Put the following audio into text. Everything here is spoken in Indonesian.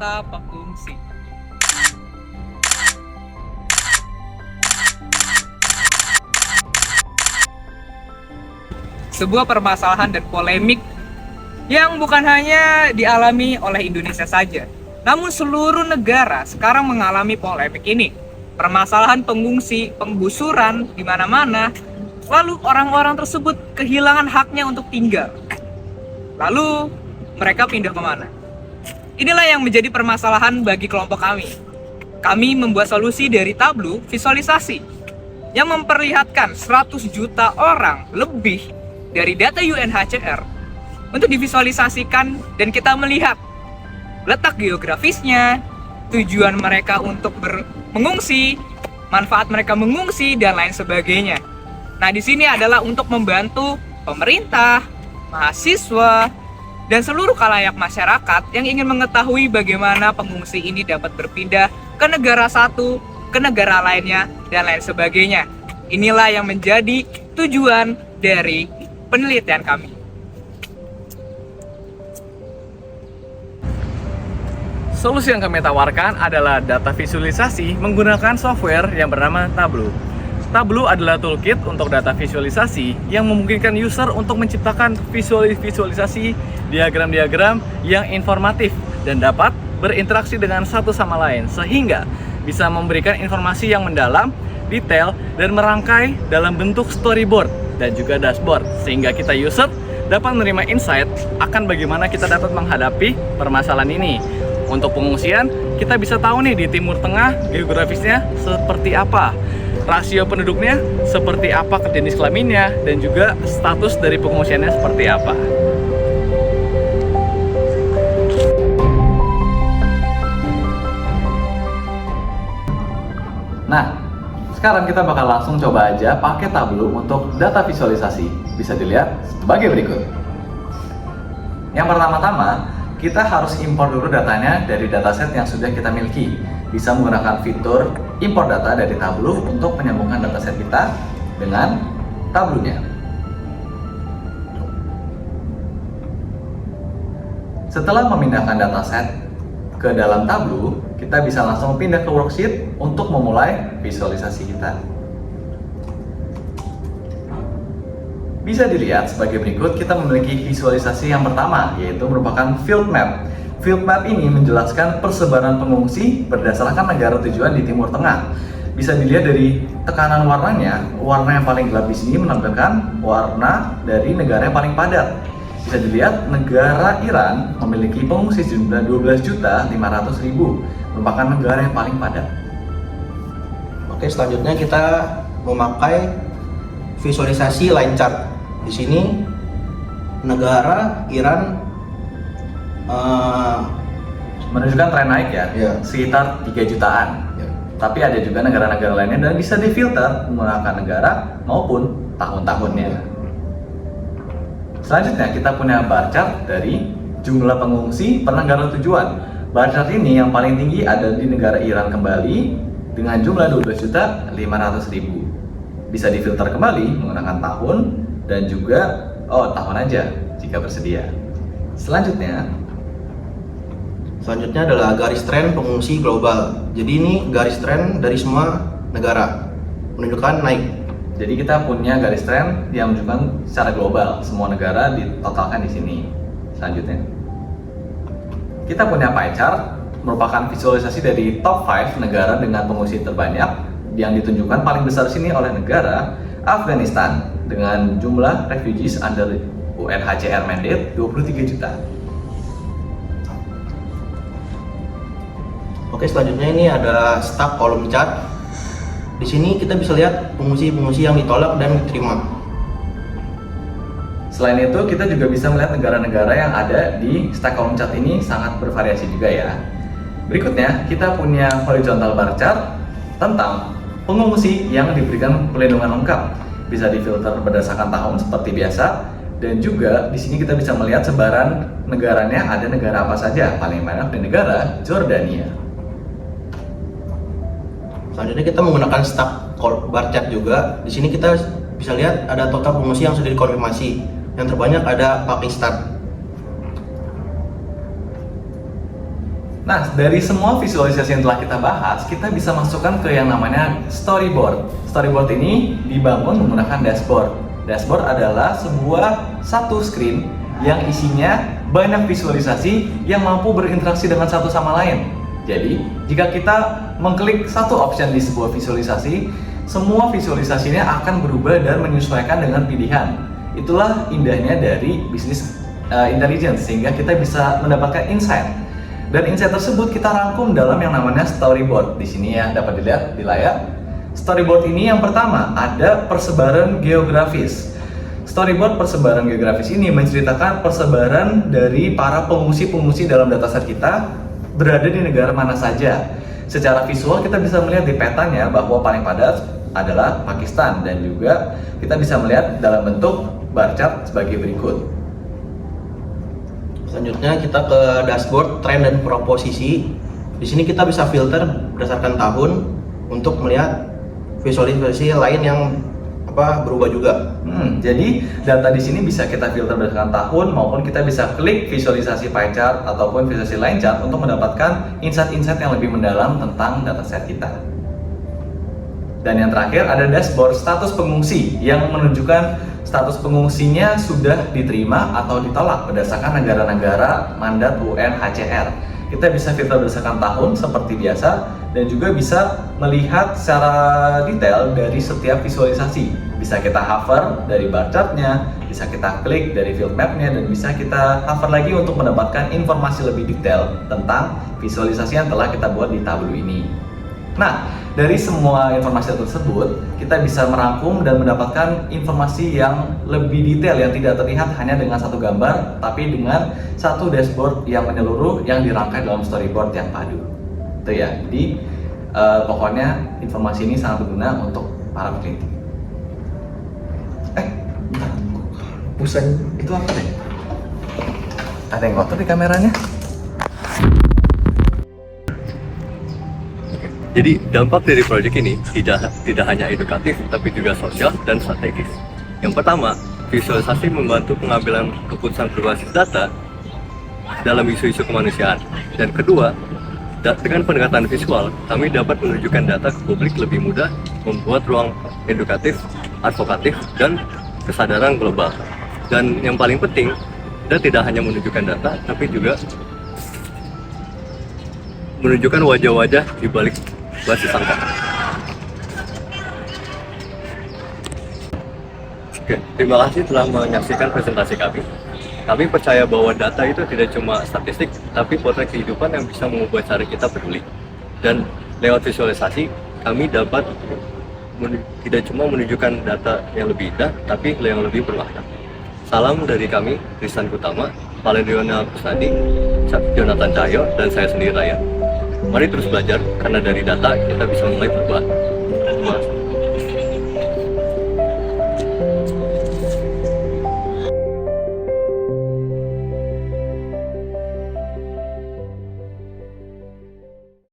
data pengungsi. Sebuah permasalahan dan polemik yang bukan hanya dialami oleh Indonesia saja, namun seluruh negara sekarang mengalami polemik ini. Permasalahan pengungsi, penggusuran di mana-mana, lalu orang-orang tersebut kehilangan haknya untuk tinggal. Lalu mereka pindah kemana? Inilah yang menjadi permasalahan bagi kelompok kami. Kami membuat solusi dari tableau visualisasi yang memperlihatkan 100 juta orang lebih dari data UNHCR untuk divisualisasikan, dan kita melihat letak geografisnya, tujuan mereka untuk mengungsi, manfaat mereka mengungsi, dan lain sebagainya. Nah, di sini adalah untuk membantu pemerintah, mahasiswa, dan seluruh khalayak masyarakat yang ingin mengetahui bagaimana pengungsi ini dapat berpindah ke negara satu, ke negara lainnya, dan lain sebagainya. Inilah yang menjadi tujuan dari penelitian kami. Solusi yang kami tawarkan adalah data visualisasi menggunakan software yang bernama Tableau. Tableau adalah toolkit untuk data visualisasi yang memungkinkan user untuk menciptakan visualisasi diagram-diagram yang informatif dan dapat berinteraksi dengan satu sama lain, sehingga bisa memberikan informasi yang mendalam, detail, dan merangkai dalam bentuk storyboard dan juga dashboard, sehingga kita user dapat menerima insight akan bagaimana kita dapat menghadapi permasalahan ini. Untuk pengungsian, kita bisa tahu nih di Timur Tengah geografisnya seperti apa, rasio penduduknya seperti apa, jenis kelaminnya, dan juga status dari pengungsiannya seperti apa. Nah, sekarang kita bakal langsung coba aja pakai Tableau untuk data visualisasi. Bisa dilihat sebagai berikut. Yang pertama-tama, kita harus impor dulu datanya dari dataset yang sudah kita miliki. Bisa menggunakan fitur impor data dari Tableau untuk menyambungkan dataset kita dengan Tableau-nya. Setelah memindahkan dataset ke dalam Tableau, kita bisa langsung pindah ke worksheet untuk memulai visualisasi kita. Bisa dilihat sebagai berikut, kita memiliki visualisasi yang pertama, yaitu merupakan field map. Field map ini menjelaskan persebaran pengungsi berdasarkan negara tujuan di Timur Tengah. Bisa dilihat dari tekanan warnanya, warna yang paling gelap di sini menampilkan warna dari negara yang paling padat. Bisa dilihat negara Iran memiliki pengungsi jumlah 12.500.000, merupakan negara yang paling padat. Oke, selanjutnya kita memakai visualisasi line chart. Di sini negara Iran Menunjukkan tren naik ya, Ya. sekitar 3 jutaan. Ya. Tapi ada juga negara-negara lainnya dan bisa difilter menggunakan negara maupun tahun-tahunnya. Selanjutnya kita punya bar chart dari jumlah pengungsi per negara tujuan. Bar chart ini yang paling tinggi ada di negara Iran kembali dengan jumlah 12.500.000. Bisa difilter kembali menggunakan tahun dan juga tahun aja jika bersedia. Selanjutnya adalah garis tren pengungsi global. Jadi ini garis tren dari semua negara, menunjukkan naik. Jadi kita punya garis tren yang menunjukkan secara global, semua negara ditotalkan di sini. Selanjutnya, kita punya pie chart, merupakan visualisasi dari top 5 negara dengan pengungsi terbanyak, yang ditunjukkan paling besar sini oleh negara Afghanistan dengan jumlah refugees under UNHCR mandate 23 juta. Oke, selanjutnya ini ada stack column chart. Di sini kita bisa lihat pengungsi-pengungsi yang ditolak dan diterima. Selain itu, kita juga bisa melihat negara-negara yang ada di stack column chart ini sangat bervariasi juga ya. Berikutnya, kita punya horizontal bar chart tentang pengungsi yang diberikan perlindungan lengkap. Bisa difilter berdasarkan tahun seperti biasa, dan juga di sini kita bisa melihat sebaran negaranya, ada negara apa saja. Paling banyak di negara Jordania. Selanjutnya kita menggunakan stack bar chart juga. Di sini kita bisa lihat ada total pengungsi yang sudah dikonfirmasi. Yang terbanyak ada Pakistan. Nah, dari semua visualisasi yang telah kita bahas, kita bisa masukkan ke yang namanya storyboard. Storyboard ini dibangun menggunakan dashboard. Dashboard adalah sebuah satu screen yang isinya banyak visualisasi yang mampu berinteraksi dengan satu sama lain. Jadi, jika kita mengklik satu option di sebuah visualisasi, semua visualisasinya akan berubah dan menyesuaikan dengan pilihan. Itulah indahnya dari bisnis intelligence, sehingga kita bisa mendapatkan insight. Dan insight tersebut kita rangkum dalam yang namanya storyboard. Di sini ya dapat dilihat di layar. Storyboard ini yang pertama ada persebaran geografis. Storyboard persebaran geografis ini menceritakan persebaran dari para pengungsi-pengungsi dalam dataset kita berada di negara mana saja. Secara visual kita bisa melihat di petanya bahwa paling padat adalah Pakistan, dan juga kita bisa melihat dalam bentuk bar chart sebagai berikut. Selanjutnya kita ke dashboard trend dan proposisi. Di sini kita bisa filter berdasarkan tahun untuk melihat visualisasi lain yang berubah juga. Jadi data di sini bisa kita filter berdasarkan tahun, maupun kita bisa klik visualisasi pie chart ataupun visualisasi line chart untuk mendapatkan insight-insight yang lebih mendalam tentang dataset kita. Dan yang terakhir ada dashboard status pengungsi yang menunjukkan status pengungsinya sudah diterima atau ditolak berdasarkan negara-negara mandat UNHCR. Kita bisa filter berdasarkan tahun seperti biasa, dan juga bisa melihat secara detail dari setiap visualisasi. Bisa kita hover dari bar chartnya, bisa kita klik dari field mapnya, dan bisa kita hover lagi untuk mendapatkan informasi lebih detail tentang visualisasi yang telah kita buat di Tableau ini. Nah, dari semua informasi tersebut, kita bisa merangkum dan mendapatkan informasi yang lebih detail yang tidak terlihat hanya dengan satu gambar, tapi dengan satu dashboard yang menyeluruh yang dirangkai dalam storyboard yang padu. Itu ya. Jadi pokoknya informasi ini sangat berguna untuk para peneliti. Bentar. Pusing. Itu apa deh? Ada yang kotor di kameranya? Jadi dampak dari proyek ini tidak hanya edukatif, tapi juga sosial dan strategis. Yang pertama, visualisasi membantu pengambilan keputusan berbasis data dalam isu-isu kemanusiaan. Dan kedua, dengan pendekatan visual, kami dapat menunjukkan data ke publik lebih mudah, membuat ruang edukatif, advokatif, dan kesadaran global. Dan yang paling penting, kita tidak hanya menunjukkan data, tapi juga menunjukkan wajah-wajah di balik basis angka. Oke, terima kasih telah menyaksikan presentasi kami. Kami percaya bahwa data itu tidak cuma statistik, tapi potret kehidupan yang bisa mengubah cara kita peduli. Dan lewat visualisasi, kami dapat tidak cuma menunjukkan data yang lebih indah, tapi yang lebih bermakna. Salam dari kami, Tristan Kutama, Valeriana Kusnadi, Jonathan Cahyo, dan saya sendiri Ryan. Mari terus belajar, karena dari data kita bisa mulai berubah.